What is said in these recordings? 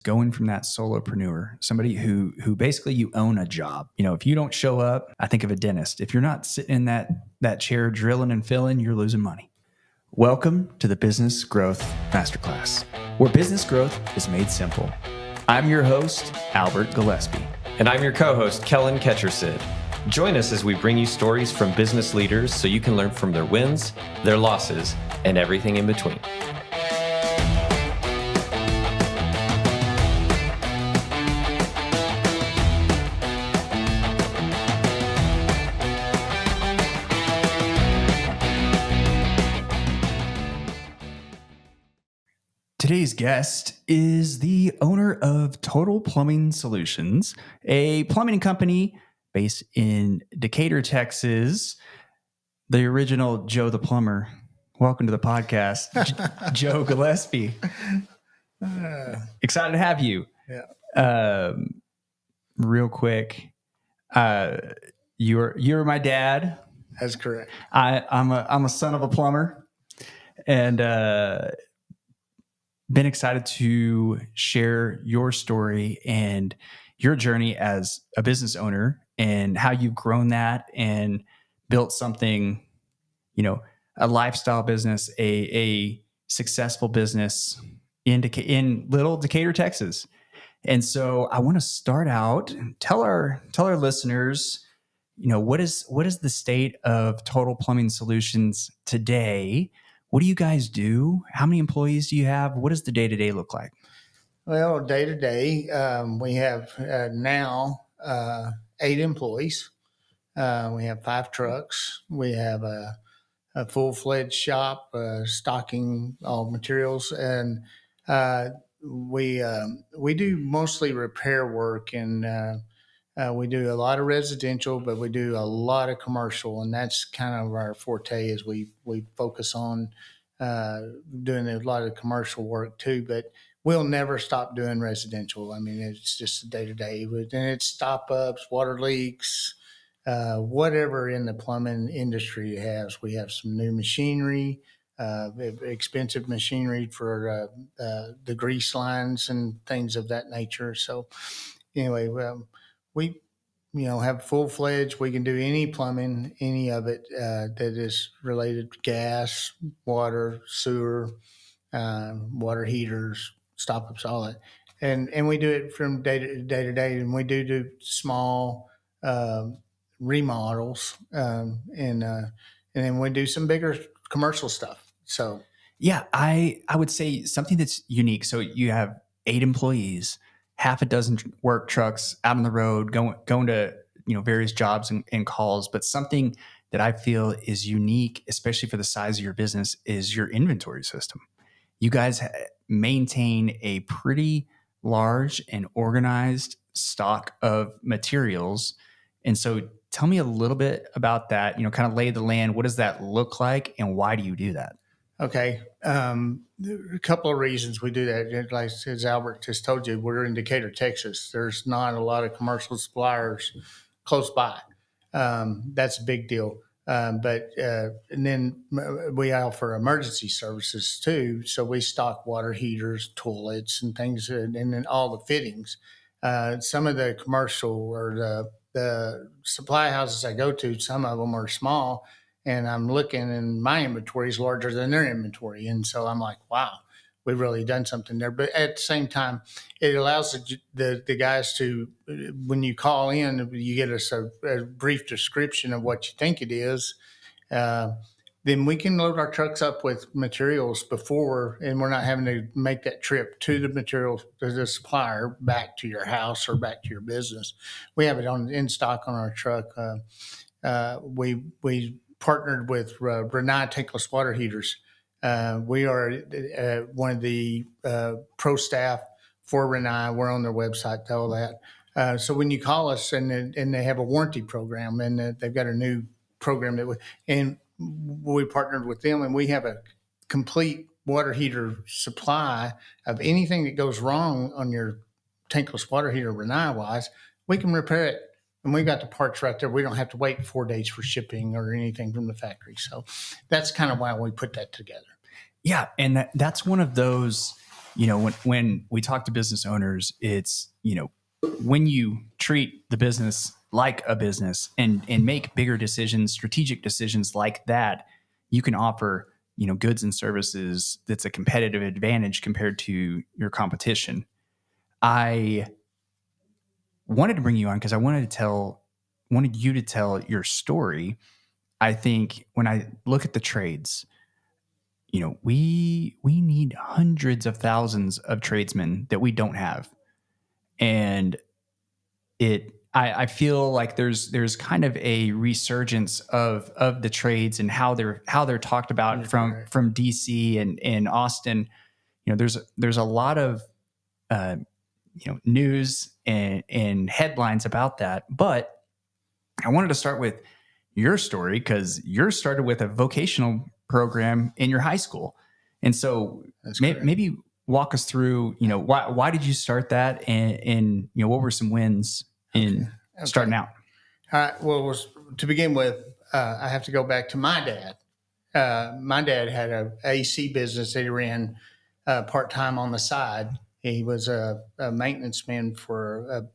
going from that solopreneur, somebody who basically you own a job. If you don't show up, I think of a dentist. If you're not sitting in that chair drilling and filling, you're losing money. Welcome to the Business Growth Masterclass, where business growth is made simple. I'm your host, Albert Gillespie. And I'm your co-host, Kellen Ketchersid. Join us as we bring you stories from business leaders so you can learn from their wins, their losses, and everything in between. Today's guest is the owner of Total Plumbing Solutions, a plumbing company based in Decatur, Texas. The original Joe the Plumber. Welcome to the podcast, Joe Gillespie. Excited to have you. Yeah. Real quick, you're my dad. That's correct. I'm a son of a plumber, and been excited to share your story and your journey as a business owner and how you've grown that and built something, a lifestyle business, a successful business in little Decatur, Texas. And so I want to start out, tell our listeners, what is the state of Total Plumbing Solutions today? What do you guys do? How many employees do you have? What does the day-to-day look like? Well, day to day, we have now 8 employees. We have 5 trucks. We have a full-fledged shop, stocking all materials, and we do mostly repair work, and we do a lot of residential, but we do a lot of commercial, and that's kind of our forte. Is we focus on doing a lot of commercial work too, but we'll never stop doing residential. I mean, it's just day to day, and it's stop ups, water leaks, whatever in the plumbing industry has. We have some new machinery, expensive machinery for the grease lines and things of that nature. So anyway, we have full-fledged. We can do any plumbing, any of it that is related to gas, water, sewer, water heaters, stop-ups, all that. And we do it from day to day, and we do small remodels, and then we do some bigger commercial stuff. So yeah, I would say something that's unique. So you have 8 employees, half a dozen work trucks out on the road, going to various jobs and calls. But something that I feel is unique, especially for the size of your business, is your inventory system. You guys maintain a pretty large and organized stock of materials. And so tell me a little bit about that, kind of lay the land. What does that look like, and why do you do that? Okay. A couple of reasons we do that. Like as Albert just told you, we're in Decatur, Texas. There's not a lot of commercial suppliers close by. That's a big deal. And then we offer emergency services too. So we stock water heaters, toilets, and things, and then all the fittings. Some of the commercial or the supply houses I go to, some of them are small, and I'm looking and my inventory is larger than their inventory. And so I'm like, wow, we've really done something there. But at the same time, it allows the guys to, when you call in, you get us a brief description of what you think it is. Then we can load our trucks up with materials before, and we're not having to make that trip to the materials, to the supplier, back to your house or back to your business. We have it in stock on our truck. We partnered with Renai tankless water heaters. We are one of the pro staff for Renai. We're on their website, all that. So when you call us, and they have a warranty program, and they've got a new program and we partnered with them, and we have a complete water heater supply of anything that goes wrong on your tankless water heater, Renai wise. We can repair it. And we've got the parts right there. We don't have to wait 4 days for shipping or anything from the factory. So that's kind of why we put that together. Yeah. And that's one of those, when we talk to business owners, it's, when you treat the business like a business and make bigger decisions, strategic decisions like that, you can offer, goods and services that's a competitive advantage compared to your competition. I wanted to bring you on because I wanted you to tell your story. I think when I look at the trades, we need hundreds of thousands of tradesmen that we don't have. And I feel like there's kind of a resurgence of the trades and how they're talked about from DC and Austin. There's a lot of news and headlines about that. But I wanted to start with your story because you're started with a vocational program in your high school. And so maybe walk us through, why did you start that? And what were some wins in starting out? All right. Well, to begin with, I have to go back to my dad. My dad had a AC business that he ran part-time on the side. He was a maintenance man for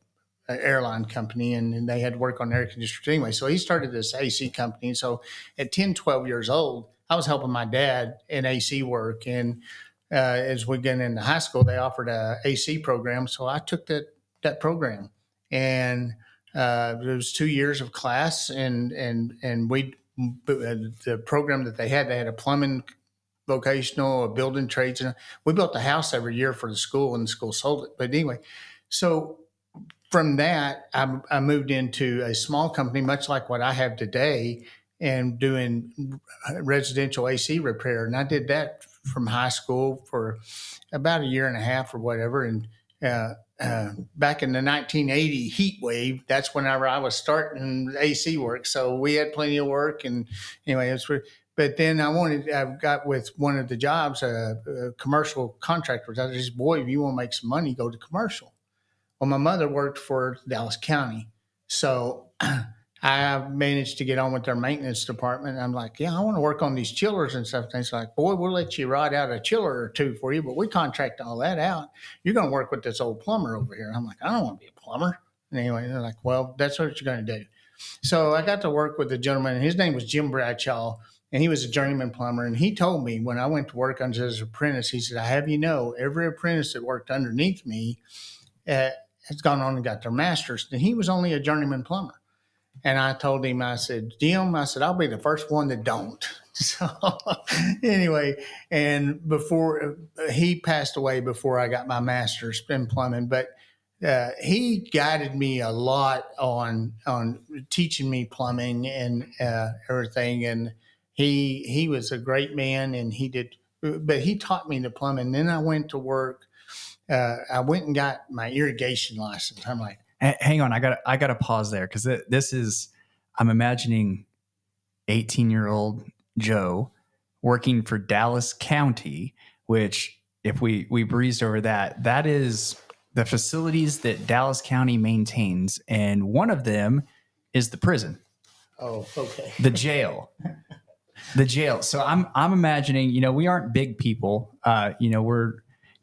an airline company, and they had to work on air conditioners anyway. So he started this AC company. So at 10, 12 years old, I was helping my dad in AC work. And as we get into high school, they offered a AC program. So I took that program, and it was 2 years of class, and the program that they had a plumbing vocational, a building trades, and we built a house every year for the school, and the school sold it. But anyway, so from that, I moved into a small company, much like what I have today, and doing residential AC repair. And I did that from high school for about a year and a half or whatever. And back in the 1980 heat wave, that's whenever I was starting AC work. So we had plenty of work. And anyway, but then I got with one of the jobs, a commercial contractor. I just, boy, if you want to make some money, go to commercial. Well, my mother worked for Dallas County. So I managed to get on with their maintenance department. I'm like, yeah, I want to work on these chillers and stuff. And it's like, boy, we'll let you ride out a chiller or two for you, but we contract all that out. You're going to work with this old plumber over here. I'm like, I don't want to be a plumber. And anyway, they're like, well, that's what you're going to do. So I got to work with a gentleman, and his name was Jim Bradshaw, and he was a journeyman plumber. And he told me when I went to work under his apprentice, he said, I have every apprentice that worked underneath me has gone on and got their master's. And he was only a journeyman plumber. And I told him, I said, Jim, I'll be the first one that don't. So anyway, and before he passed away before I got my master's in plumbing, but he guided me a lot on teaching me plumbing and everything. And he was a great man, and but he taught me the plumbing. Then I went to work. I went and got my irrigation license. I'm like, hang on, I gotta pause there because I'm imagining 18-year-old Joe working for Dallas County, which if we breezed over that is the facilities that Dallas County maintains, and one of them is the prison. Oh, okay. The jail. So I'm imagining, we aren't big people. We're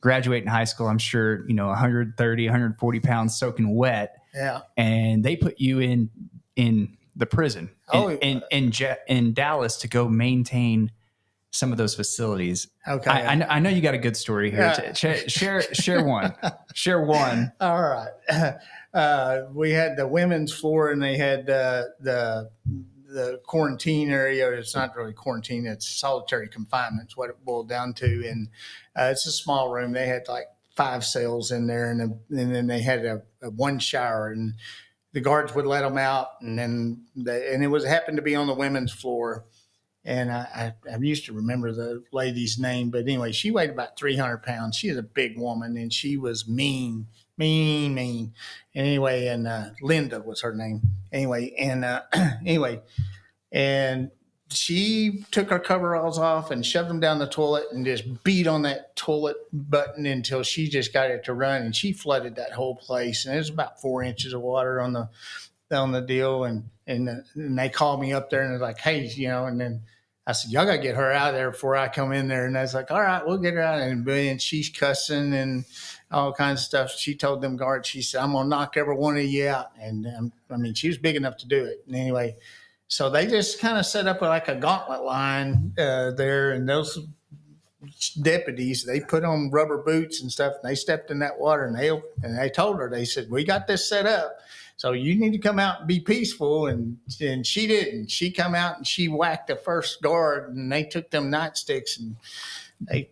graduating high school. I'm sure, 130, 140 pounds soaking wet. Yeah. And they put you in the prison in Dallas to go maintain some of those facilities. Okay. I know you got a good story here. Share one. Share one. All right. We had the women's floor, and they had the quarantine area. It's not really quarantine. It's solitary confinement is what it boiled down to. And it's a small room. They had like 5 cells in there, and then they had a one shower, and the guards would let them out. And then it happened to be on the women's floor. And I used to remember the lady's name, but anyway, she weighed about 300 pounds. She is a big woman, and she was mean. Anyway, and Linda was her name. Anyway, and she took her coveralls off and shoved them down the toilet and just beat on that toilet button until she just got it to run, and she flooded that whole place. And it was about 4 inches of water on the deal. And they called me up there, and they're like, hey, and then I said, y'all got to get her out of there before I come in there. And I was like, all right, we'll get her out. And she's cussing and all kinds of stuff. She told them guards, she said, I'm going to knock every one of you out. And I mean, she was big enough to do it. And anyway, so they just kind of set up like a gauntlet line there. And those deputies, they put on rubber boots and stuff. And they stepped in that water and they told her, they said, we got this set up. So you need to come out and be peaceful. And she didn't. She come out and she whacked the first guard, and they took them nightsticks and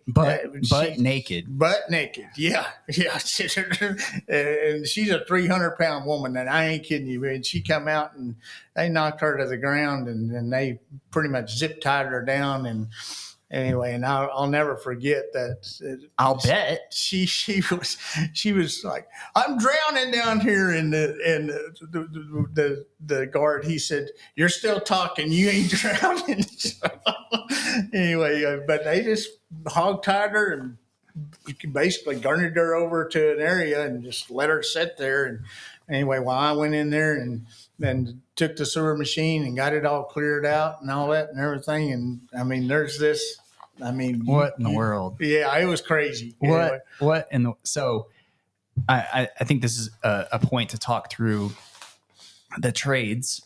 butt naked. Yeah. And she's a 300-pound woman, and I ain't kidding you. And she come out and they knocked her to the ground, and they pretty much zip tied her down. And anyway, and I'll never forget that. I'll bet she was like, I'm drowning down here, and the guard, he said, you're still talking, you ain't drowning. So, anyway, but they just hog-tied her and basically garnered her over to an area and just let her sit there. And anyway, while I went in there and took the sewer machine and got it all cleared out and all that and everything. And I mean, there's this. I mean, what in the world? Yeah, it was crazy. What in the so? I think this is a point to talk through the trades.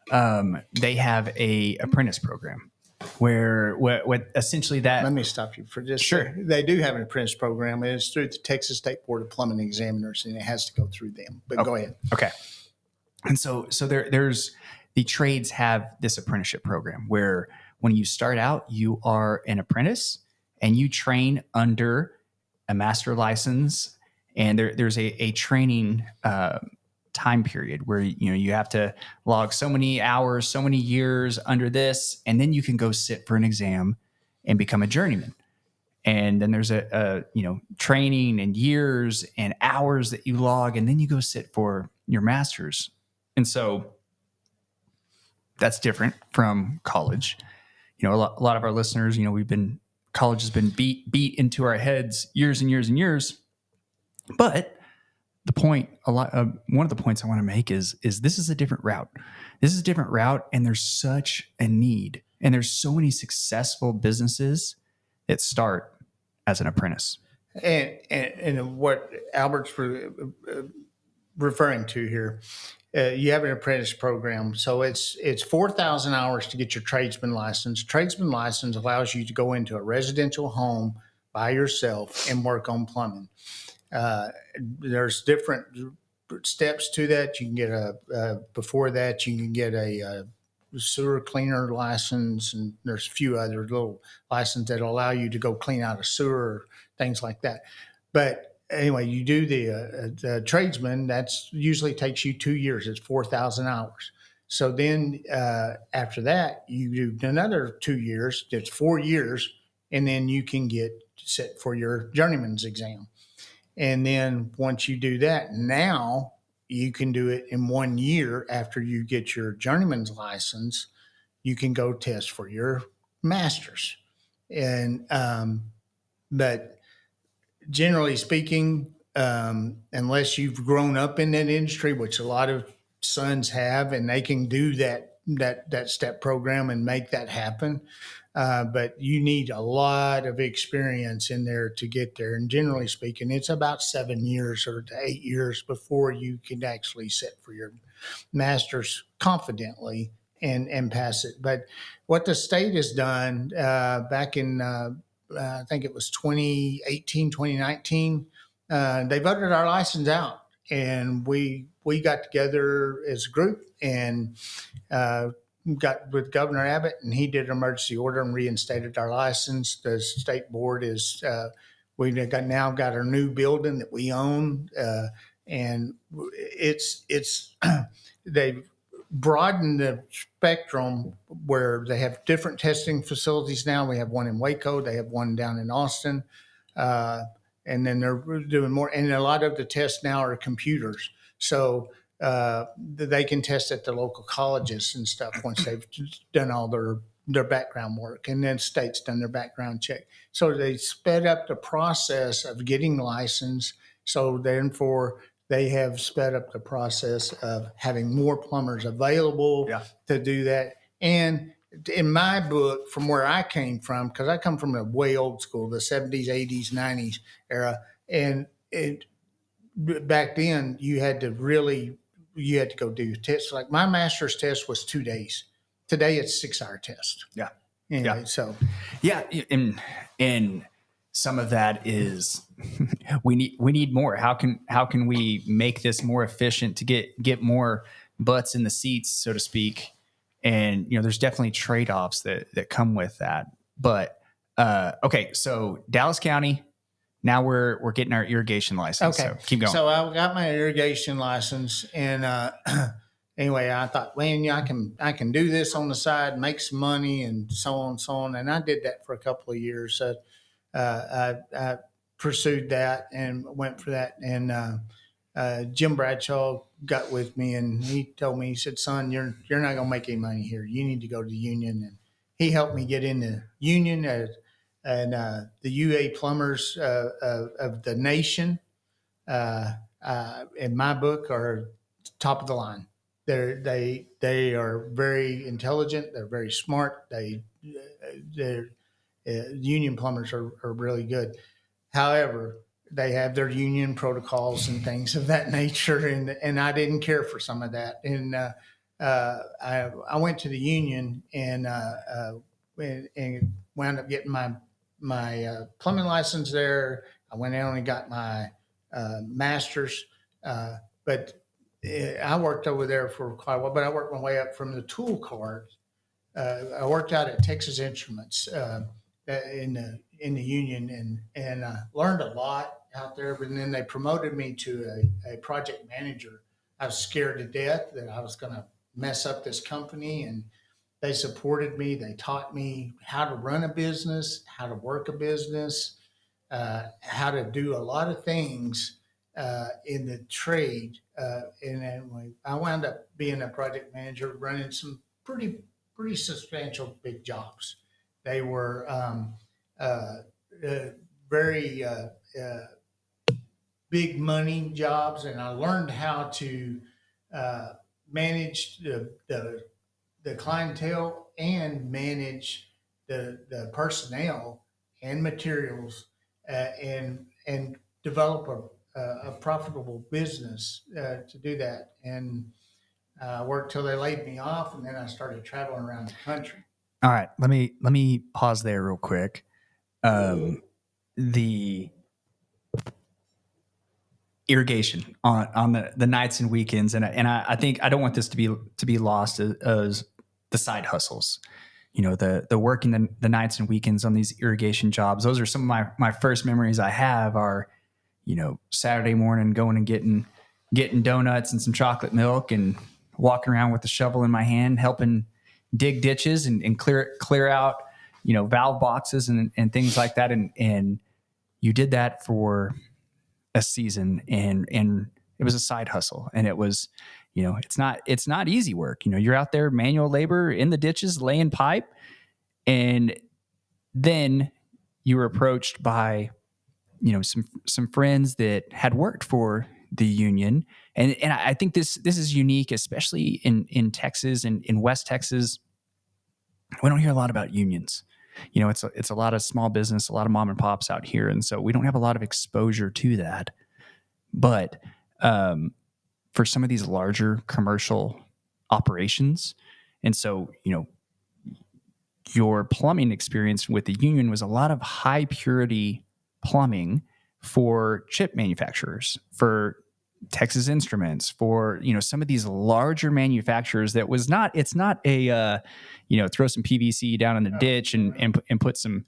They have a apprentice program where what essentially that. Let me stop you for just sure. They do have an apprentice program. It's through the Texas State Board of Plumbing Examiners, and it has to go through them. But go ahead. Okay. And so there's the trades have this apprenticeship program where when you start out, you are an apprentice and you train under a master license, and there's a training time period where you have to log so many hours, so many years under this, and then you can go sit for an exam and become a journeyman. And then there's a training and years and hours that you log, and then you go sit for your master's. And so that's different from college. A lot of our listeners, college has been beat into our heads years and years and years. But one of the points I want to make is this is a different route. This is a different route, and there's such a need, and there's so many successful businesses that start as an apprentice. And what Albert's referring to here, you have an apprentice program. So it's 4,000 hours to get your tradesman license. Tradesman license allows you to go into a residential home by yourself and work on plumbing. There's different steps to that. You can get before that, you can get a sewer cleaner license, and there's a few other little licenses that allow you to go clean out a sewer, things like that. But anyway, you do the tradesman. That's usually takes you 2 years. It's 4,000 hours. So then after that, you do another 2 years. It's 4 years, and then you can get set for your journeyman's exam. And then once you do that, now you can do it in 1 year after you get your journeyman's license. You can go test for your master's. And but generally speaking, unless you've grown up in that industry, which a lot of sons have, and they can do that step program and make that happen. But you need a lot of experience in there to get there. And generally speaking, it's about 7 years or 8 years before you can actually sit for your master's confidently and pass it. But what the state has done back in, I think it was 2018, 2019, they voted our license out. And we got together as a group and got with Governor Abbott, and he did an emergency order and reinstated our license. The state board is we've now got our new building that we own, and it's they've broadened the spectrum where they have different testing facilities now. We have one in Waco, they have one down in Austin, and then they're doing more. And a lot of the tests now are computers, so they can test at the local colleges and stuff once they've done all their background work, and then state's done their background check. So they sped up the process of getting licensed. So therefore, they have sped up the process of having more plumbers available to do that. And in my book, from where I came from, because I come from the way old school, the 70s, 80s, 90s era, and back then you had to go do tests. Like my master's test was 2 days. Today it's 6-hour test. Yeah. Anyway, Yeah. so Yeah, and some of that is we need more. How can we make this more efficient to get more butts in the seats, so to speak? And there's definitely trade-offs that come with that. But okay, so Dallas County, now we're getting our irrigation license. okay, So keep going. So I got my irrigation license, and anyway, I thought, man, yeah, I can do this on the side, make some money, and so on and so on. And I did that for a couple of years. So I pursued that and went for that. And Jim Bradshaw got with me, and he told me, he said, "Son, you're not going to make any money here. You need to go to the union." And he helped me get in the union and the UA plumbers of the nation. In my book, are top of the line. They are very intelligent. They're very smart. They're union plumbers are really good. However, they have their union protocols and things of that nature, and I didn't care for some of that. And I went to the union and wound up getting my plumbing license there. I went down and got my master's, but I worked over there for quite a while. But I worked my way up from the tool cart. I worked out at Texas Instruments in the union, and learned a lot out there. But then they promoted me to a project manager. I was scared to death that I was going to mess up this company, and they supported me. They taught me how to run a business, how to work a business, how to do a lot of things in the trade. And then I wound up being a project manager, running some pretty substantial big jobs. They were very big money jobs, and I learned how to manage the clientele and manage the personnel and materials, and develop a profitable business to do that. And worked till they laid me off, and then I started traveling around the country. All right, let me pause there real quick. The irrigation on the nights and weekends, and I think I don't want this to be lost as the side hustles. The working the nights and weekends on these irrigation jobs. Those are some of my first memories I have are, Saturday morning going and getting donuts and some chocolate milk and walking around with the shovel in my hand, helping dig ditches and clear out, valve boxes and things like that. And you did that for a season, and it was a side hustle, and it was, it's not easy work. You're out there, manual labor in the ditches, laying pipe. And then you were approached by, some friends that had worked for the union. And I think this is unique, especially in Texas and in West Texas. We don't hear a lot about unions. It's a lot of small business, a lot of mom and pops out here. And so we don't have a lot of exposure to that. But for some of these larger commercial operations, and so, your plumbing experience with the union was a lot of high purity plumbing for chip manufacturers, for Texas Instruments, for some of these larger manufacturers. It's not a throw some PVC down in the ditch and put some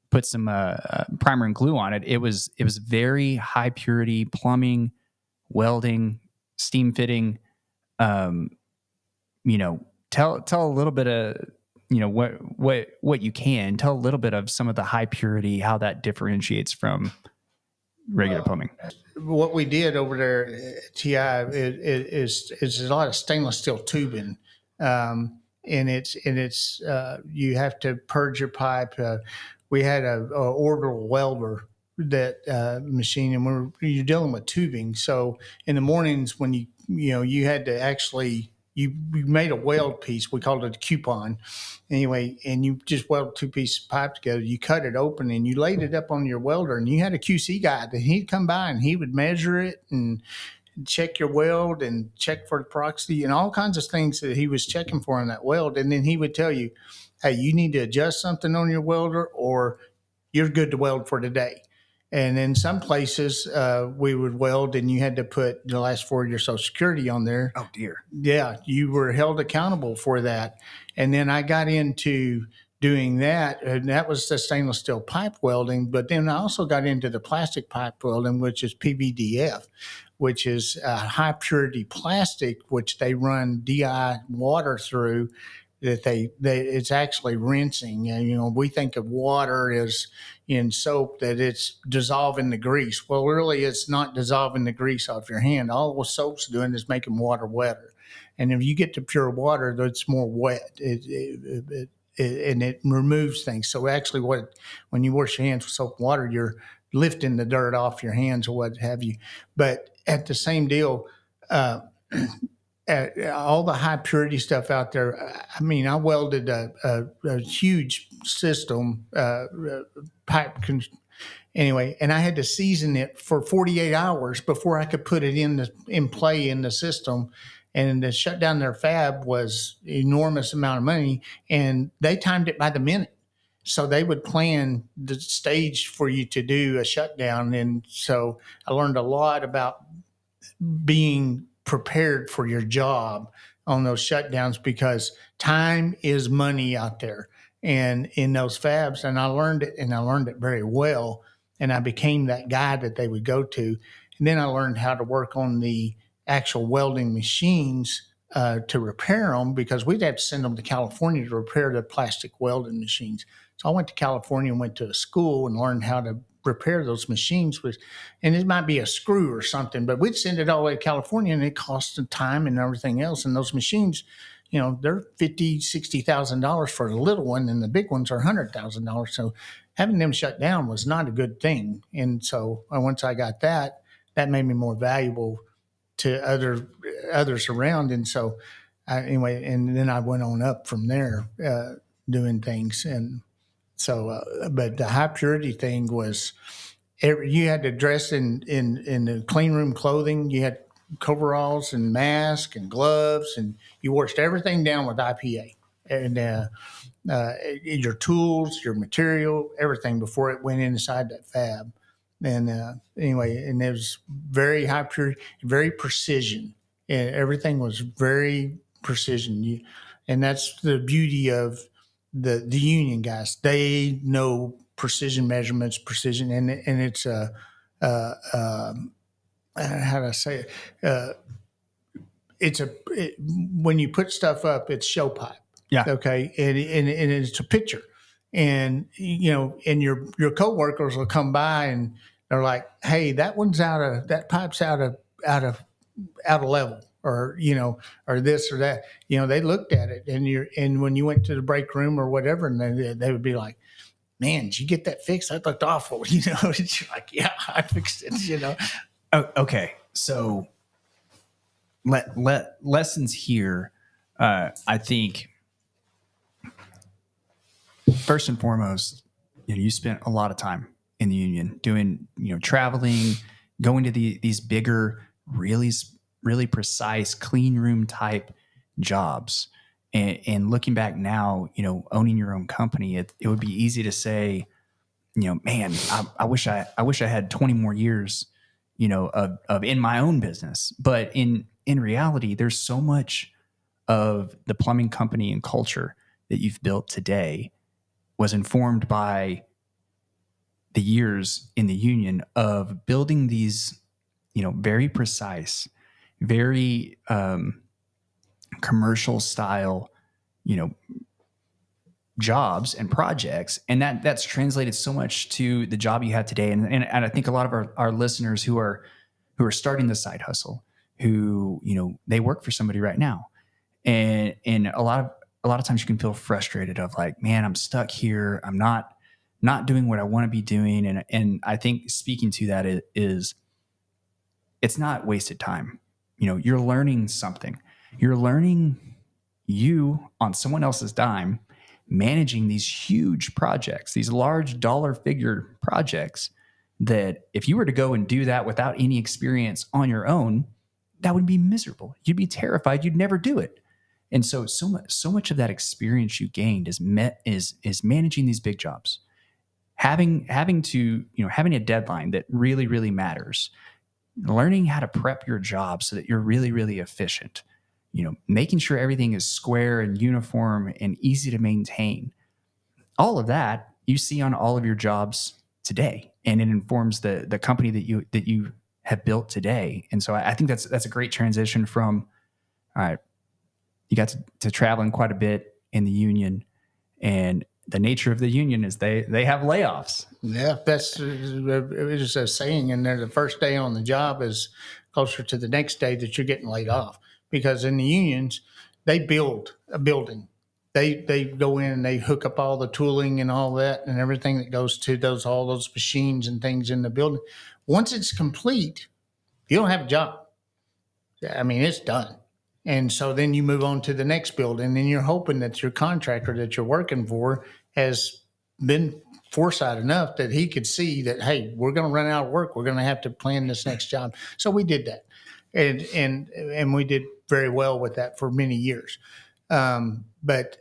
primer and glue on it. It was very high purity plumbing, welding, steam fitting. Tell a little bit of what you can tell a little bit of some of the high purity, how that differentiates from regular plumbing. What we did over there at TI is a lot of stainless steel tubing, and it's you have to purge your pipe. We had a orbital welder that machine, and you're dealing with tubing. So in the mornings when you had to actually you made a weld piece. We called it a coupon. Anyway, and you just welded two pieces of pipe together. You cut it open and you laid it up on your welder, and you had a QC guy that he'd come by and he would measure it and check your weld and check for the porosity and all kinds of things that he was checking for in that weld. And then he would tell you, hey, you need to adjust something on your welder or you're good to weld for today. And in some places, we would weld and you had to put the last 4 of your Social Security on there. Oh, dear. Yeah, you were held accountable for that. And then I got into doing that, and that was the stainless steel pipe welding. But then I also got into the plastic pipe welding, which is PVDF, which is high purity plastic, which they run DI water through. That it's actually rinsing. And, we think of water as in soap, that it's dissolving the grease. Well, really, it's not dissolving the grease off your hand. All the soap's doing is making water wetter. And if you get to pure water, it's more wet. And it removes things. So actually, when you wash your hands with soap and water, you're lifting the dirt off your hands or what have you. But at the same deal, all the high purity stuff out there. I mean, I welded a huge system, pipe. Anyway, and I had to season it for 48 hours before I could put it in play in the system. And to shut down their fab was enormous amount of money, and they timed it by the minute. So they would plan the stage for you to do a shutdown. And so I learned a lot about being prepared for your job on those shutdowns, because time is money out there and in those fabs. And I learned it very well. And I became that guy that they would go to. And then I learned how to work on the actual welding machines to repair them, because we'd have to send them to California to repair the plastic welding machines. So I went to California and went to a school and learned how to repair those machines and it might be a screw or something, but we'd send it all the way to California and it cost the time and everything else. And those machines, they're $50,000-$60,000 for the little one, and the big ones are $100,000. So having them shut down was not a good thing. And so once I got that made me more valuable to others around. And so anyway, and then I went on up from there, doing things. And so, but the high purity thing was, you had to dress in the clean room clothing. You had coveralls and masks and gloves, and you washed everything down with IPA and your tools, your material, everything before it went inside that fab. And anyway, and it was very high purity, very precision. And everything was very precision. And that's the beauty of the union guys. They know precision measurements, precision, and it's how do I say it? When you put stuff up, it's show pipe. Yeah. Okay. And it's a picture, and and your coworkers will come by and they're like, "Hey, that pipe's out of level." Or or this or that. They looked at it, and when you went to the break room or whatever, and they would be like, "Man, did you get that fixed? That looked awful." And you're like, "Yeah, I fixed it." Oh, okay. So lessons here. I think first and foremost, you spent a lot of time in the union doing, traveling, going to these bigger, really precise clean room type jobs. And looking back now, owning your own company, it would be easy to say, man, I wish I had 20 more years, of in my own business. But in reality, there's so much of the plumbing company and culture that you've built today was informed by the years in the union of building these, very precise, very commercial style, jobs and projects. And that's translated so much to the job you have today. And I think a lot of our listeners who are starting the side hustle, who, they work for somebody right now. And a lot of times you can feel frustrated of like, man, I'm stuck here. I'm not doing what I want to be doing. And I think speaking to that is it's not wasted time. You're learning something. You're learning you on someone else's dime, managing these huge projects, these large dollar figure projects that if you were to go and do that without any experience on your own, that would be miserable. You'd be terrified. You'd never do it. And so much of that experience you gained is managing these big jobs, having a deadline that really, really matters, learning how to prep your job so that you're really, really efficient, making sure everything is square and uniform and easy to maintain. All of that you see on all of your jobs today, and it informs the company that you have built today. And so I think that's a great transition from, all right, you got to traveling quite a bit in the union, and the nature of the union is they have layoffs. Yeah, it's just a saying in there. The first day on the job is closer to the next day that you're getting laid off, because in the unions, they build a building. They go in and they hook up all the tooling and all that and everything that goes to all those machines and things in the building. Once it's complete, you don't have a job. I mean, it's done. And so then you move on to the next building, and you're hoping that your contractor that you're working for has been foresight enough that he could see that, hey, we're going to run out of work. We're going to have to plan this next job. So we did that, and we did very well with that for many years. But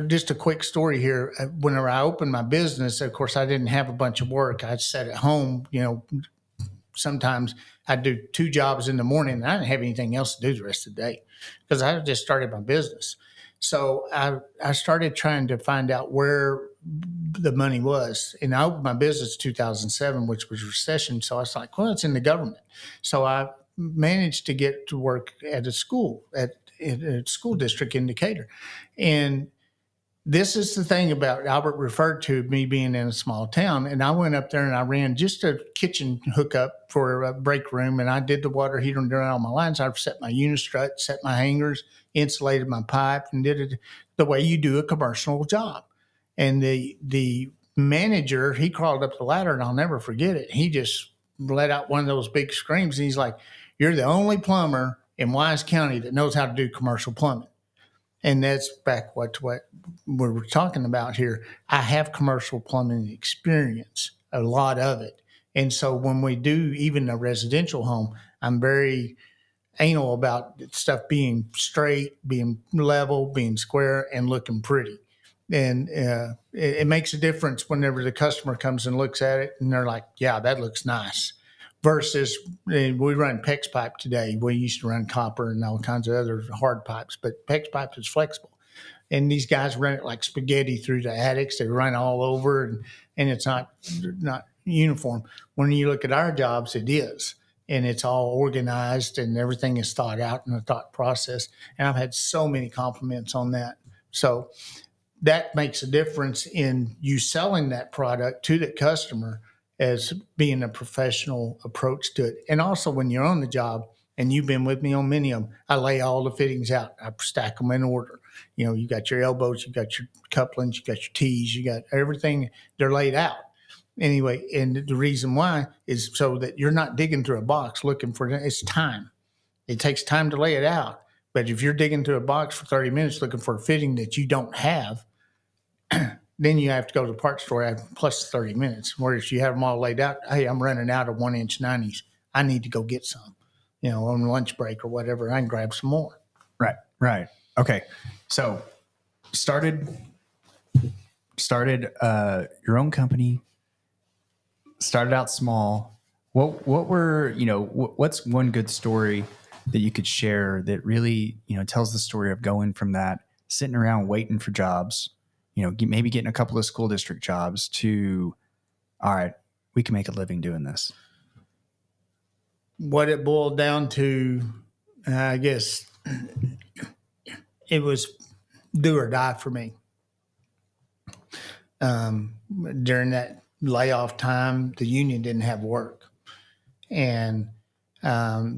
just a quick story here. Whenever I opened my business, of course, I didn't have a bunch of work. I sat at home, sometimes I'd do 2 jobs in the morning and I didn't have anything else to do the rest of the day because I had just started my business. So I started trying to find out where the money was. And I opened my business in 2007, which was recession. So I was like, well, it's in the government. So I managed to get to work at a school, at a school district in Decatur. And this is the thing about Albert referred to me being in a small town. And I went up there and I ran just a kitchen hookup for a break room. And I did the water heater and did all my lines. I set my unistrut, set my hangers, insulated my pipe, and did it the way you do a commercial job. And the manager, he crawled up the ladder, and I'll never forget it. He just let out one of those big screams. And he's like, "You're the only plumber in Wise County that knows how to do commercial plumbing." And that's back what we're talking about here. I have commercial plumbing experience, a lot of it. And so when we do even a residential home, I'm very anal about stuff being straight, being level, being square, and looking pretty. And it makes a difference whenever the customer comes and looks at it and they're like, yeah, that looks nice. Versus we run PEX pipe today. We used to run copper and all kinds of other hard pipes, but PEX pipe is flexible. And these guys run it like spaghetti through the attics. They run all over, and it's not uniform. When you look at our jobs, it is. And it's all organized and everything is thought out in a thought process. And I've had so many compliments on that. So that makes a difference in you selling that product to the customer as being a professional approach to it. And also when you're on the job, and you've been with me on many of them, I lay all the fittings out. I stack them in order. You got your elbows, you got your couplings, you got your T's, you got everything. They're laid out. Anyway, and the reason why is so that you're not digging through a box looking for it. It's time. It takes time to lay it out. But if you're digging through a box for 30 minutes looking for a fitting that you don't have, then you have to go to the parts store plus 30 minutes. Whereas you have them all laid out, hey, I'm running out of 1-inch 90s. I need to go get some, on lunch break or whatever. I can grab some more. Right. Okay. So started your own company, started out small. What were, what's one good story that you could share that really, tells the story of going from that, sitting around waiting for jobs, maybe getting a couple of school district jobs to, all right, we can make a living doing this? What it boiled down to, I guess, it was do or die for me. During that layoff time, the union didn't have work. And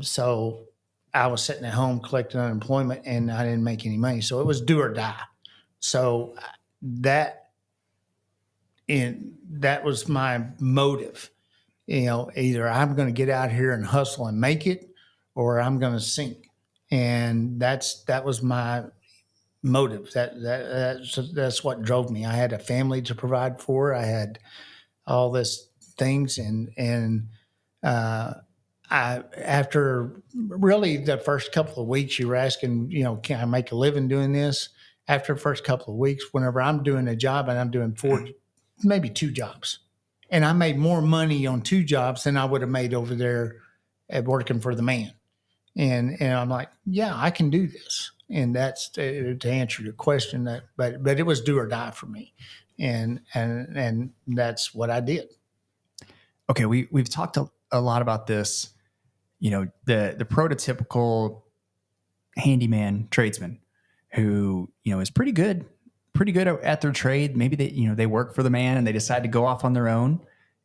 so I was sitting at home collecting unemployment and I didn't make any money. So it was do or die. So that was my motive. Either I'm going to get out here and hustle and make it, or I'm going to sink. And that was my motive. That's what drove me. I had a family to provide for. I had all this things, and after really the first couple of weeks, you were asking, can I make a living doing this? After the first couple of weeks, whenever I'm doing a job and I'm doing maybe 2 jobs, and I made more money on 2 jobs than I would have made over there at working for the man. And I'm like, yeah, I can do this. And that's to answer your question. But it was do or die for me, and that's what I did. Okay, we've talked a lot about this. The prototypical handyman tradesman who is pretty good at their trade. Maybe they work for the man and they decide to go off on their own,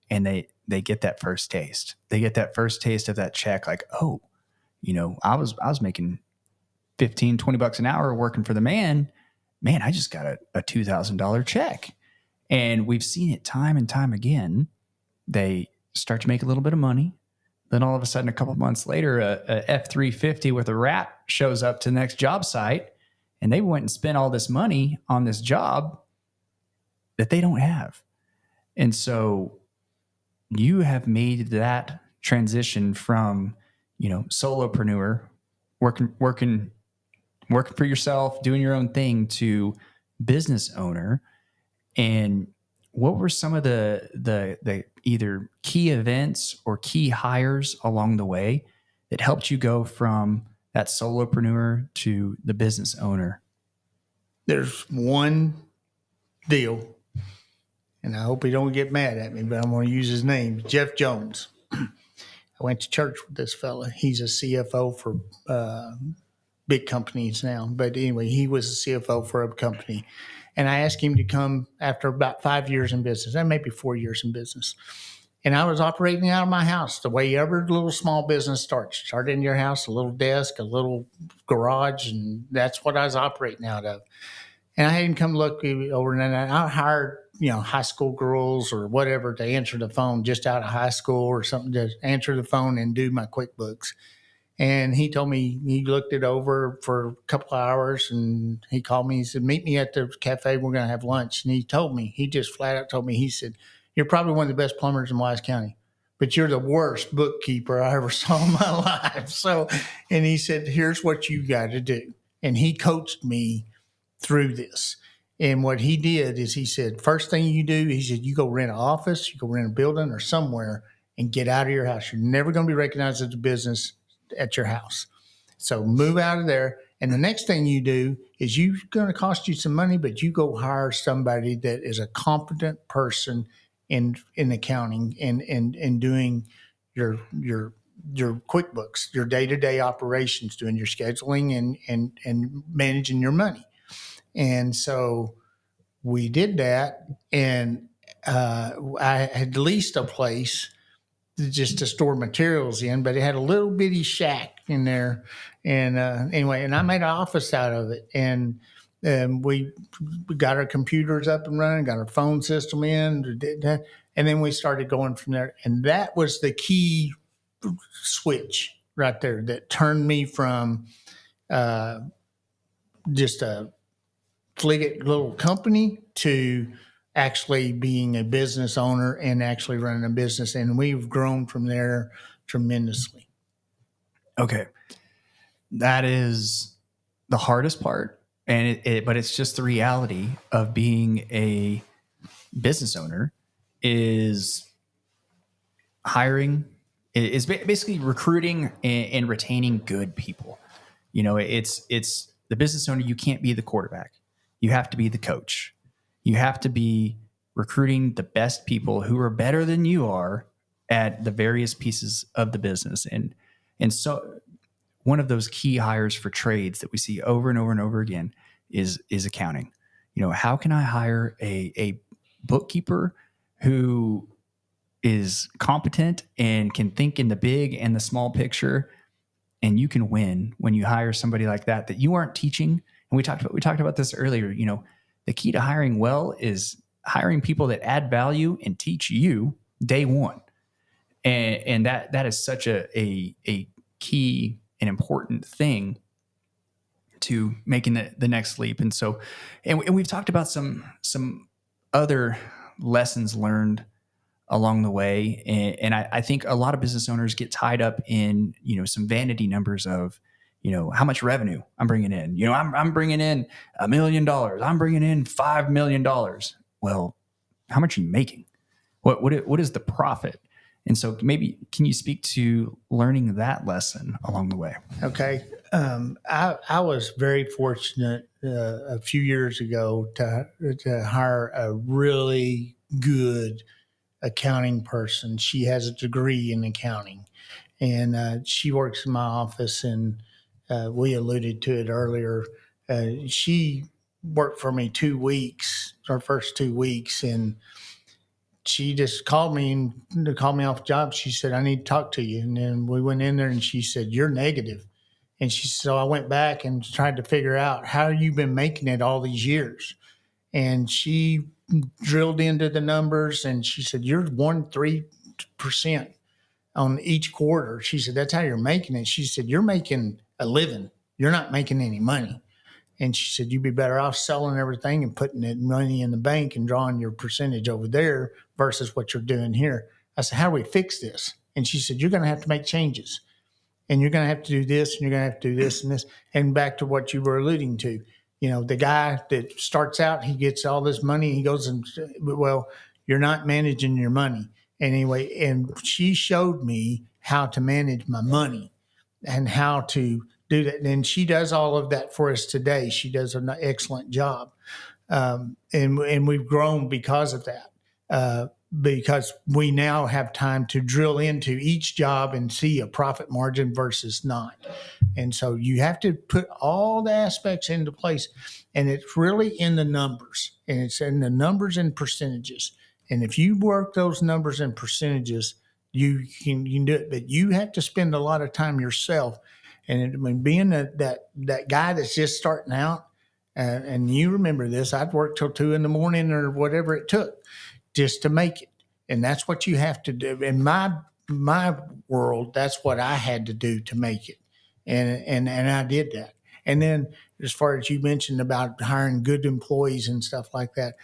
and they get that first taste. They get that first taste of that check, like, oh, I was making $15-20 an hour working for the man. Man, I just got a $2,000 check. And we've seen it time and time again. They start to make a little bit of money. Then all of a sudden, a couple of months later, a F-350 with a wrap shows up to the next job site, and they went and spent all this money on this job that they don't have. And so you have made that transition from, solopreneur, working for yourself, doing your own thing, to business owner. And what were some of the either key events or key hires along the way that helped you go from that solopreneur to the business owner? There's one deal, and I hope he don't get mad at me, but I'm going to use his name, Jeff Jones. I went to church with this fella. He's a CFO for big companies now. But anyway, he was a CFO for a company. And I asked him to come after about 5 years in business, and maybe 4 years in business. And I was operating out of my house the way every little small business starts. Start in your house, a little desk, a little garage, and that's what I was operating out of. And I had him come look over, and I hired, high school girls or whatever to answer the phone just out of high school or something, to answer the phone and do my QuickBooks. And he told me he looked it over for a couple of hours, and he called me. He said, meet me at the cafe. We're going to have lunch. And he just flat out told me, he said, you're probably one of the best plumbers in Wise County, but you're the worst bookkeeper I ever saw in my life. So, and he said, here's what you got to do. And he coached me through this. And what he did is he said, first thing you do, he said, you go rent an office, you go rent a building or somewhere, and get out of your house. You're never going to be recognized as a business at your house. So move out of there. And the next thing you do is you're going to cost you some money, but you go hire somebody that is a competent person in accounting and doing your QuickBooks, your day-to-day operations, doing your scheduling and managing your money. And so we did that, and I had leased a place just to store materials in, but it had a little bitty shack in there. And anyway, and I made an office out of it. And we got our computers up and running, got our phone system in, and then we started going from there. And that was the key switch right there that turned me from just a fligged little company to actually being a business owner and actually running a business. And we've grown from there tremendously. Okay. That is the hardest part. And but it's just the reality of being a business owner is hiring, is basically recruiting and retaining good people. It's the business owner. You can't be the quarterback. You have to be the coach. You have to be recruiting the best people who are better than you are at the various pieces of the business. And so one of those key hires for trades that we see over and over and over again is accounting. How can I hire a bookkeeper who is competent and can think in the big and the small picture? And you can win when you hire somebody like that you aren't teaching. And we talked about this earlier. The key to hiring well is hiring people that add value and teach you day one. And that is such a key and important thing to making the next leap. And so, and we've talked about some other lessons learned along the way. And I think a lot of business owners get tied up in, some vanity numbers of, how much revenue I'm bringing in. I'm bringing in $1 million. I'm bringing in $5 million. Well, how much are you making? What is the profit? And so maybe can you speak to learning that lesson along the way? Okay. I was very fortunate a few years ago to hire a really good accounting person. She has a degree in accounting, and she works in my office. And we alluded to it earlier. She worked for me 2 weeks, our first 2 weeks, and she just called me and called me off the job. She said, "I need to talk to you." And then we went in there, and she said, "You're negative." And so I went back and tried to figure out how you've been making it all these years. And she drilled into the numbers, and she said, "You're 1.3% on each quarter." She said, "That's how you're making it." She said, "You're making a living. You're not making any money." And she said, "You'd be better off selling everything and putting that money in the bank and drawing your percentage over there versus what you're doing here." I said, "How do we fix this?" And she said, "You're going to have to make changes. And you're going to have to do this, and you're going to have to do this and this." And back to what you were alluding to, the guy that starts out, he gets all this money. He goes and, well, you're not managing your money. Anyway, and she showed me how to manage my money and how to do that. And she does all of that for us today. She does an excellent job. And we've grown because of that. Because we now have time to drill into each job and see a profit margin versus not. And so you have to put all the aspects into place, and it's really in the numbers, and it's in the numbers and percentages. And if you work those numbers and percentages, you can do it, but you have to spend a lot of time yourself. And being that guy that's just starting out, and you remember this, I'd work till 2 a.m. or whatever it took just to make it. And that's what you have to do. In my world, that's what I had to do to make it. And I did that. And then as far as you mentioned about hiring good employees and stuff like that,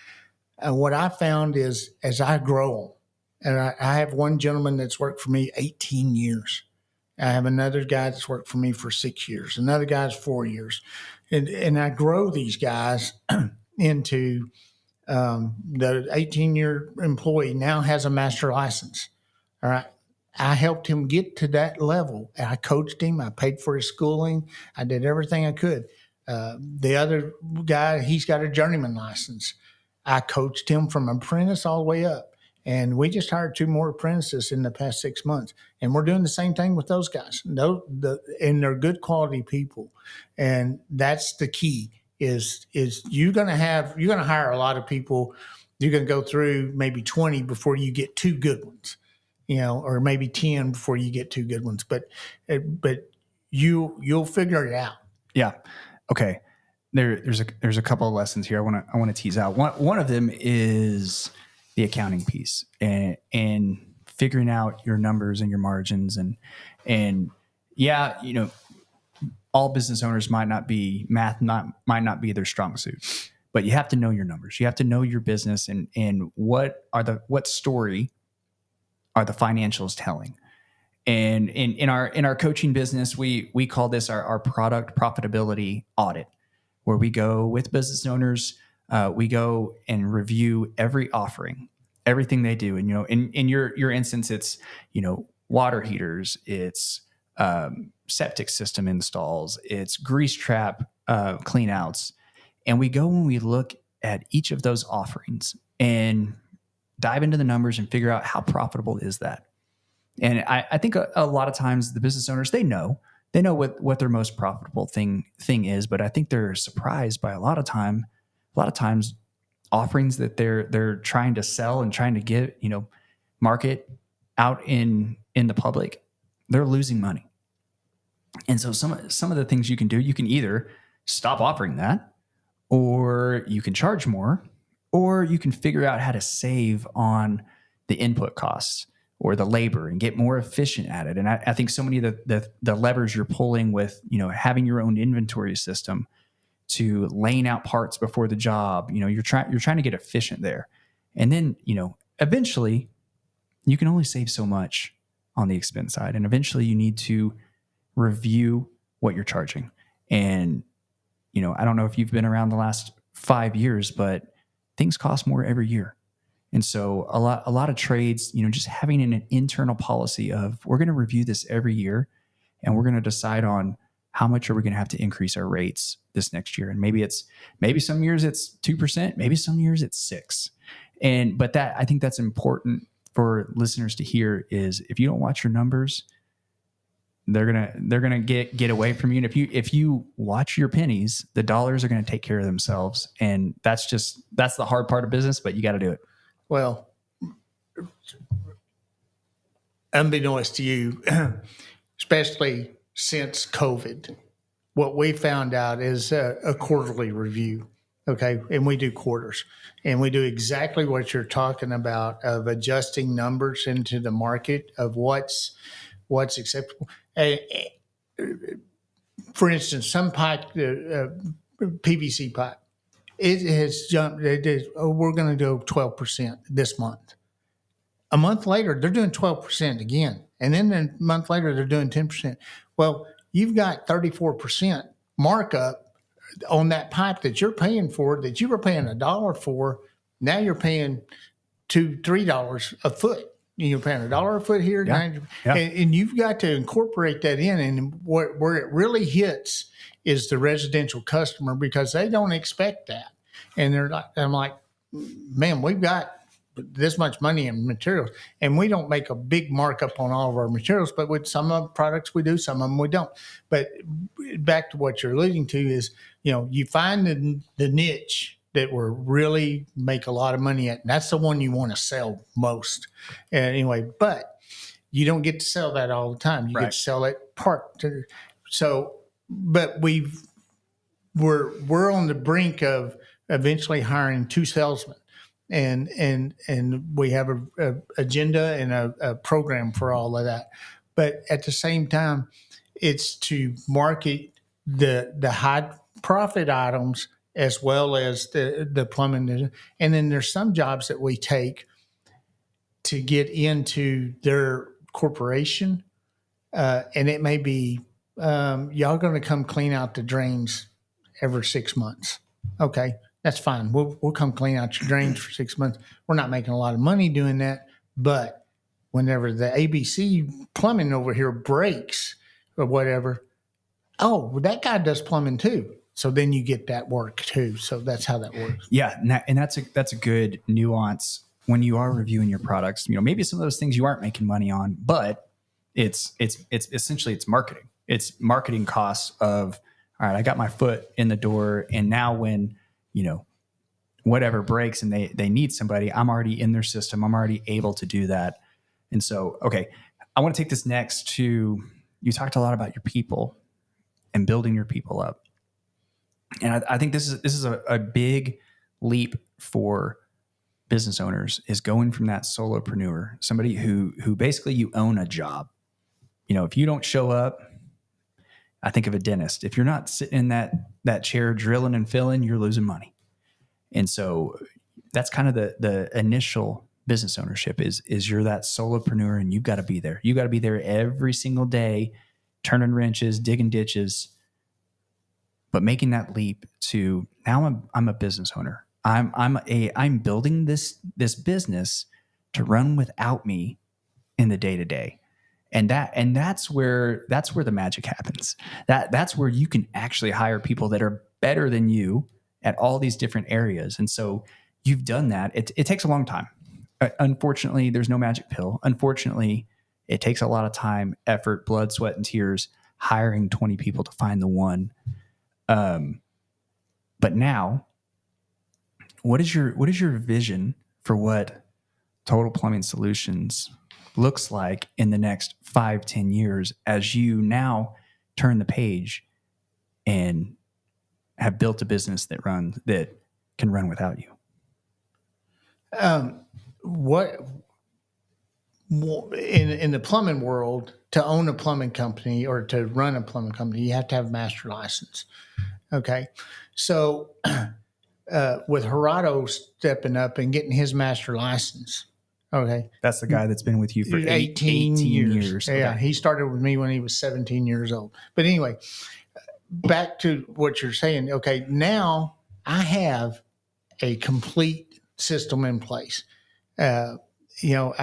what I found is as I grow, and I have one gentleman that's worked for me 18 years. I have another guy that's worked for me for 6 years. Another guy's 4 years. And I grow these guys into the 18-year employee now has a master license. All right. I helped him get to that level. I coached him. I paid for his schooling. I did everything I could. The other guy, he's got a journeyman license. I coached him from apprentice all the way up. And we just hired 2 more apprentices in the past 6 months. And we're doing the same thing with those guys. And they're good quality people. And that's the key is you're going to hire a lot of people. You're going to go through maybe 20 before you get 2 good ones, or maybe 10 before you get 2 good ones. But you'll figure it out. Yeah. Okay. There's a couple of lessons here I want to tease out. One of them is the accounting piece and figuring out your numbers and your margins and yeah, all business owners might not be their strong suit, but you have to know your numbers. You have to know your business and what story are the financials telling. And in our coaching business, we call this our product profitability audit, where we go with business owners. We go and review every offering, everything they do. And, in your instance, it's, water heaters, it's septic system installs, it's grease trap clean outs. And we go and we look at each of those offerings and dive into the numbers and figure out how profitable is that. And I think a lot of times the business owners, they know what their most profitable thing is, but I think they're surprised by a lot of times offerings that they're trying to sell and trying to get, market out in the public, they're losing money. And so some of the things you can do, you can either stop offering that, or you can charge more, or you can figure out how to save on the input costs, or the labor and get more efficient at it. And I think so many of the levers you're pulling with, having your own inventory system to laying out parts before the job, you're trying to get efficient there. And then, eventually you can only save so much on the expense side. And eventually you need to review what you're charging. And, I don't know if you've been around the last 5 years, but things cost more every year. And so a lot of trades, just having an internal policy of we're going to review this every year and we're going to decide on how much are we going to have to increase our rates this next year. And maybe some years it's 2%, maybe some years it's 6%. But I think that's important for listeners to hear is if you don't watch your numbers, they're gonna get away from you. And if you watch your pennies, the dollars are going to take care of themselves. And that's the hard part of business, but you got to do it. Well, unbeknownst to you, especially since COVID, what we found out is a quarterly review. Okay. And we do quarters and we do exactly what you're talking about of adjusting numbers into the market of what's acceptable. For instance, some pipe, PVC pipe, it has jumped. We're going to do 12% this month. A month later, they're doing 12% again. And then a month later, they're doing 10%. Well, you've got 34% markup on that pipe that you're paying for, that you were paying $1 for. Now you're paying $2-3 a foot. You're paying $1 a foot here. Yeah. And you've got to incorporate that in. And where it really hits is the residential customer because they don't expect that. And I'm like, man, we've got this much money in materials and we don't make a big markup on all of our materials, but with some of the products we do, some of them we don't. But back to what you're alluding to is, you find the niche that will really make a lot of money at, and that's the one you want to sell most. Anyway, but you don't get to sell that all the time. You get to sell it part. So, but we're on the brink of eventually hiring 2 salesmen. And we have a agenda and a program for all of that. But at the same time, it's to market the high profit items as well as the plumbing. And then there's some jobs that we take to get into their corporation. And it may be, y'all going to come clean out the drains every 6 months. Okay. That's fine. We'll come clean out your drains for 6 months. We're not making a lot of money doing that. But whenever the ABC plumbing over here breaks or whatever, oh, that guy does plumbing too. So then you get that work too. So that's how that works. Yeah. And that's a good nuance when you are reviewing your products. Maybe some of those things you aren't making money on, but it's essentially it's marketing. It's marketing costs of, all right, I got my foot in the door. And now when, whatever breaks and they need somebody, I'm already in their system. I'm already able to do that. And so, okay, I want to take this next to, you talked a lot about your people and building your people up. And I think this is a big leap for business owners is going from that solopreneur, somebody who basically you own a job. If you don't show up, I think of a dentist. If you're not sitting in that chair drilling and filling, you're losing money. And so that's kind of the initial business ownership is you're that solopreneur and you've got to be there. You got to be there every single day, turning wrenches, digging ditches, but making that leap to now I'm a business owner. I'm building this business to run without me in the day to day. And that's where the magic happens. That's where you can actually hire people that are better than you at all these different areas. And so you've done that. It takes a long time. Unfortunately, there's no magic pill. Unfortunately, it takes a lot of time, effort, blood, sweat, and tears, hiring 20 people to find the one. But now, what is your vision for what Total Plumbing Solutions looks like in the next 5-10 years as you now turn the page and have built a business that can run without you? in the plumbing world, to own a plumbing company or to run a plumbing company, you have to have a master license. Okay. So with Gerardo stepping up and getting his master license, okay, That's the guy that's been with you for 18 years. Yeah. Okay. He started with me when he was 17 years old. But anyway, back to what you're saying. Okay. Now I have a complete system in place. Uh, you know,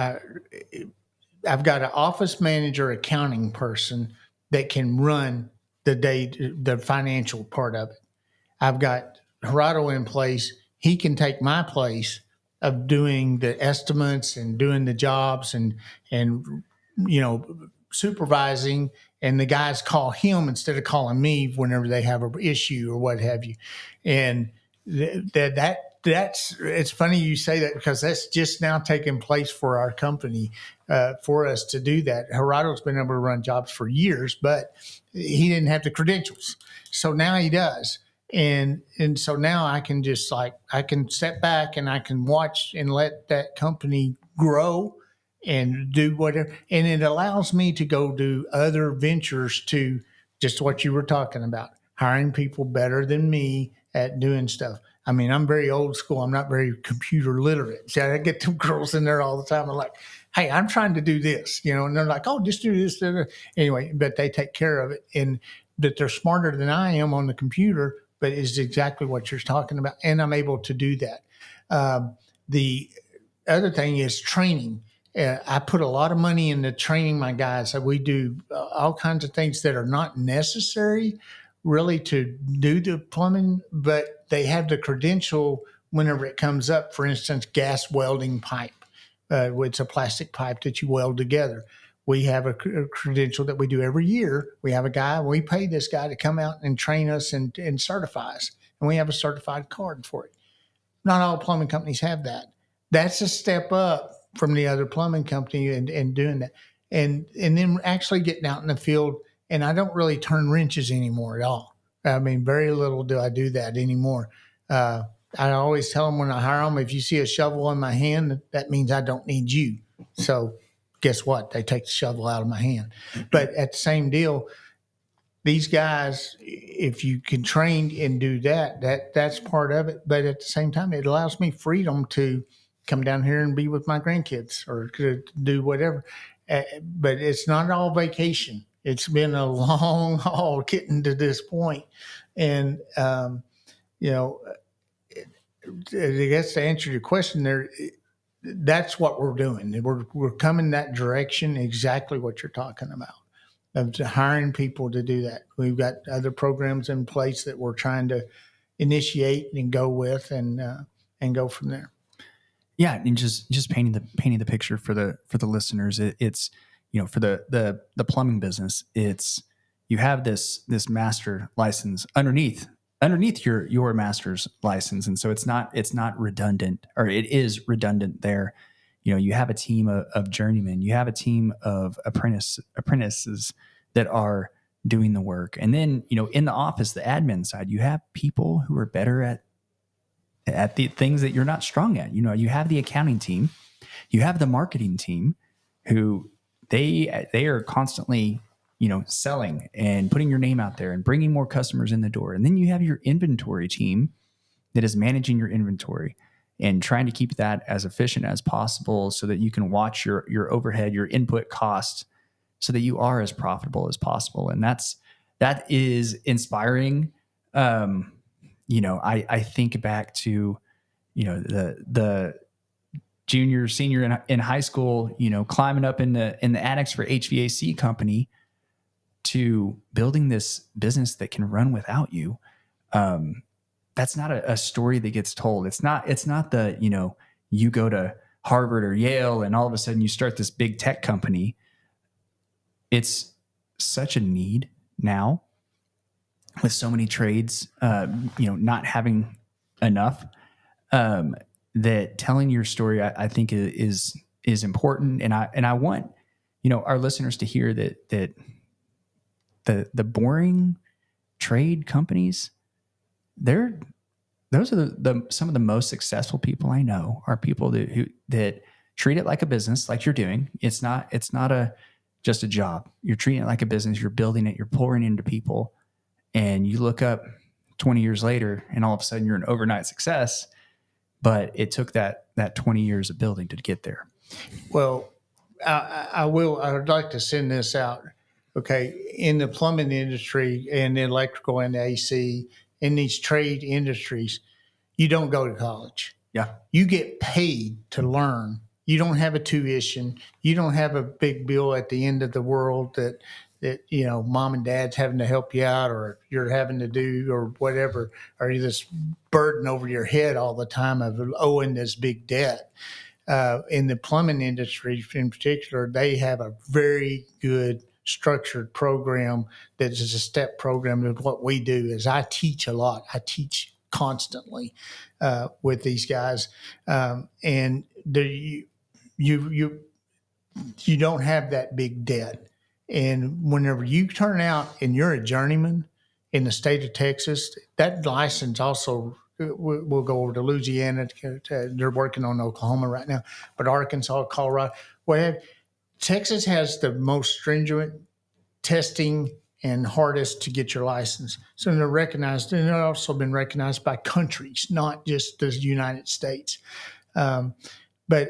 I've got an office manager, accounting person that can run the financial part of it. I've got Gerardo in place. He can take my place of doing the estimates and doing the jobs and supervising. And the guys call him instead of calling me whenever they have an issue or what have you. And that's it's funny you say that, because that's just now taking place for our company, for us to do that. Gerardo's been able to run jobs for years, but he didn't have the credentials. So now he does. And so now I can just I can step back and I can watch and let that company grow and do whatever. And it allows me to go do other ventures, to just what you were talking about, hiring people better than me at doing stuff. I mean, I'm very old school. I'm not very computer literate. See, I get them girls in there all the time. I'm like, hey, I'm trying to do this, and they're like, oh, just do this. Anyway, but they take care of it. And that they're smarter than I am on the computer, but it's exactly what you're talking about. And I'm able to do that. The other thing is training. I put a lot of money into training my guys. We do all kinds of things that are not necessary really to do the plumbing, but they have the credential whenever it comes up. For instance, gas welding pipe. It's a plastic pipe that you weld together. We have a credential that we do every year. We have a guy, we pay this guy to come out and train us and certify us. And we have a certified card for it. Not all plumbing companies have that. That's a step up from the other plumbing company and doing that. And then actually getting out in the field. And I don't really turn wrenches anymore at all. I mean, very little do I do that anymore. I always tell them when I hire them, if you see a shovel in my hand, that means I don't need you. So guess what? They take the shovel out of my hand. But at the same deal, these guys, if you can train and do that's part of it. But at the same time, it allows me freedom to come down here and be with my grandkids or to do whatever. But it's not all vacation. It's been a long haul getting to this point. And, I guess to answer your question there, that's what we're doing. We're coming that direction, exactly what you're talking about, of hiring people to do that. We've got other programs in place that we're trying to initiate and go with and go from there. Yeah, and just painting the picture for the listeners. It's for the plumbing business. It's you have this master license underneath your master's license, and so it's not redundant, or it is redundant there. You have a team of journeymen, you have a team of apprentices that are doing the work, and then in the office, the admin side, you have people who are better at the things that you're not strong at. You have the accounting team, you have the marketing team, who they are constantly selling and putting your name out there and bringing more customers in the door. And then you have your inventory team that is managing your inventory and trying to keep that as efficient as possible so that you can watch your overhead, your input costs, so that you are as profitable as possible. And that is inspiring. I think back to, the junior, senior in high school, climbing up in the attics for HVAC company, to building this business that can run without you. That's not a story that gets told. It's not the, you go to Harvard or Yale and all of a sudden you start this big tech company. It's such a need now with so many trades, not having enough, that telling your story, I think is important. And I want, our listeners to hear that the boring trade companies, those are some of the most successful people I know, are people that treat it like a business, like you're doing. It's not just a job. You're treating it like a business. You're building it. You're pouring into people, and you look up 20 years later, and all of a sudden you're an overnight success. But it took that 20 years of building to get there. Well, I would like to send this out. Okay. In the plumbing industry and the electrical and the AC, in these trade industries, you don't go to college. Yeah. You get paid to learn. You don't have a tuition. You don't have a big bill at the end of the world that mom and dad's having to help you out, or you're having to do, or whatever, or you this burden over your head all the time of owing this big debt. In the plumbing industry in particular, they have a very good structured program that is a step program. And what we do is I teach a lot. I teach constantly with these guys, and you don't have that big debt. And whenever you turn out and you're a journeyman in the state of Texas, that license also we'll go over to Louisiana. They're working on Oklahoma right now, but Arkansas, Colorado, Texas has the most stringent testing and hardest to get your license. So they're recognized, and they've also been recognized by countries, not just the United States. But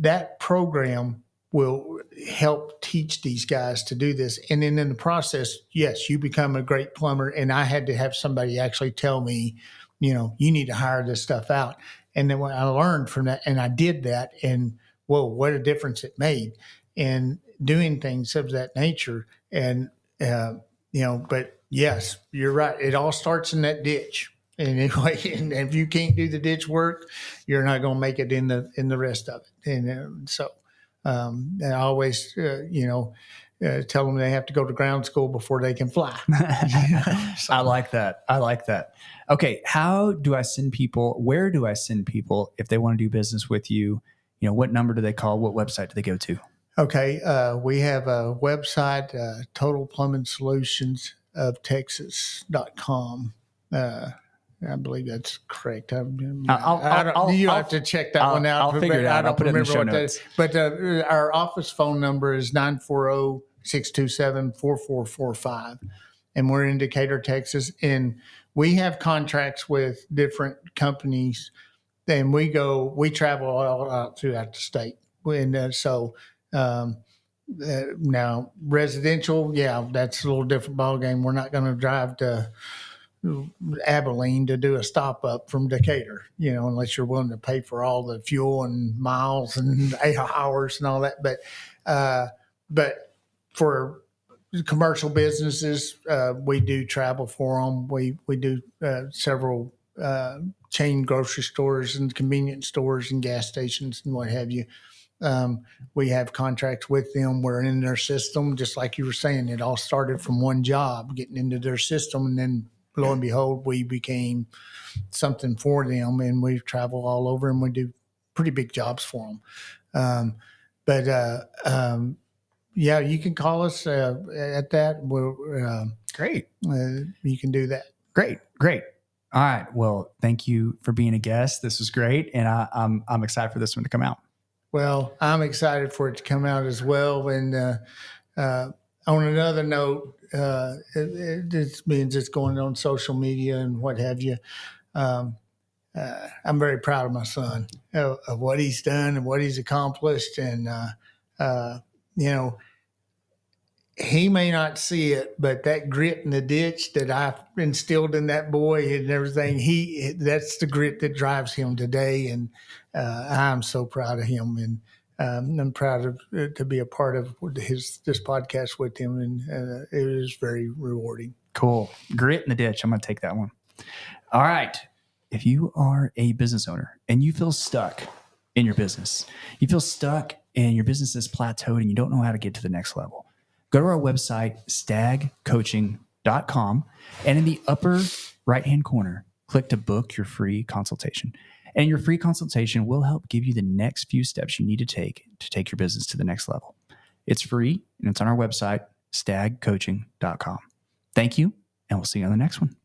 that program will help teach these guys to do this. And then in the process, yes, you become a great plumber. And I had to have somebody actually tell me, you need to hire this stuff out. And then when I learned from that, and I did that, and whoa, what a difference it made in doing things of that nature. And, but yes, you're right. It all starts in that ditch. And anyway, and if you can't do the ditch work, you're not going to make it in the rest of it. And so I always, tell them they have to go to ground school before they can fly. So. I like that. Okay. How do I send people? Where do I send people if they want to do business with you? What number do they call? What website do they go to? Okay. We have a website, Total Plumbing Solutions of Texas.com. I believe that's correct. You have to check that one out. I'll figure it out. I'll put it in the show notes. But our office phone number is 940-627-4445. And we're in Decatur, Texas. And we have contracts with different companies. And we travel all out throughout the state. And now residential, that's a little different ballgame. We're not going to drive to Abilene to do a stop up from Decatur, unless you're willing to pay for all the fuel and miles and hours and all that. But for commercial businesses, we do travel for them. We do several chain grocery stores and convenience stores and gas stations and what have you. We have contracts with them. We're in their system, just like you were saying. It all started from one job, getting into their system, and then lo and behold, we became something for them, and we travel all over, and we do pretty big jobs for them. You can call us at that. Great. You can do that. Great. All right. Well, thank you for being a guest. This was great, and I'm excited for this one to come out. Well, I'm excited for it to come out as well. And on another note, it means it's going on social media and what have you. I'm very proud of my son, of what he's done and what he's accomplished. And, he may not see it, but that grit in the ditch that I've instilled in that boy and everything, that's the grit that drives him today. And I'm so proud of him. And I'm proud to be a part of this podcast with him. And it is very rewarding. Cool. Grit in the ditch. I'm going to take that one. All right. If you are a business owner and you feel stuck in your business, you feel stuck and your business is plateaued and you don't know how to get to the next level, go to our website, stagcoaching.com, and in the upper right-hand corner, click to book your free consultation. And your free consultation will help give you the next few steps you need to take your business to the next level. It's free, and it's on our website, stagcoaching.com. Thank you, and we'll see you on the next one.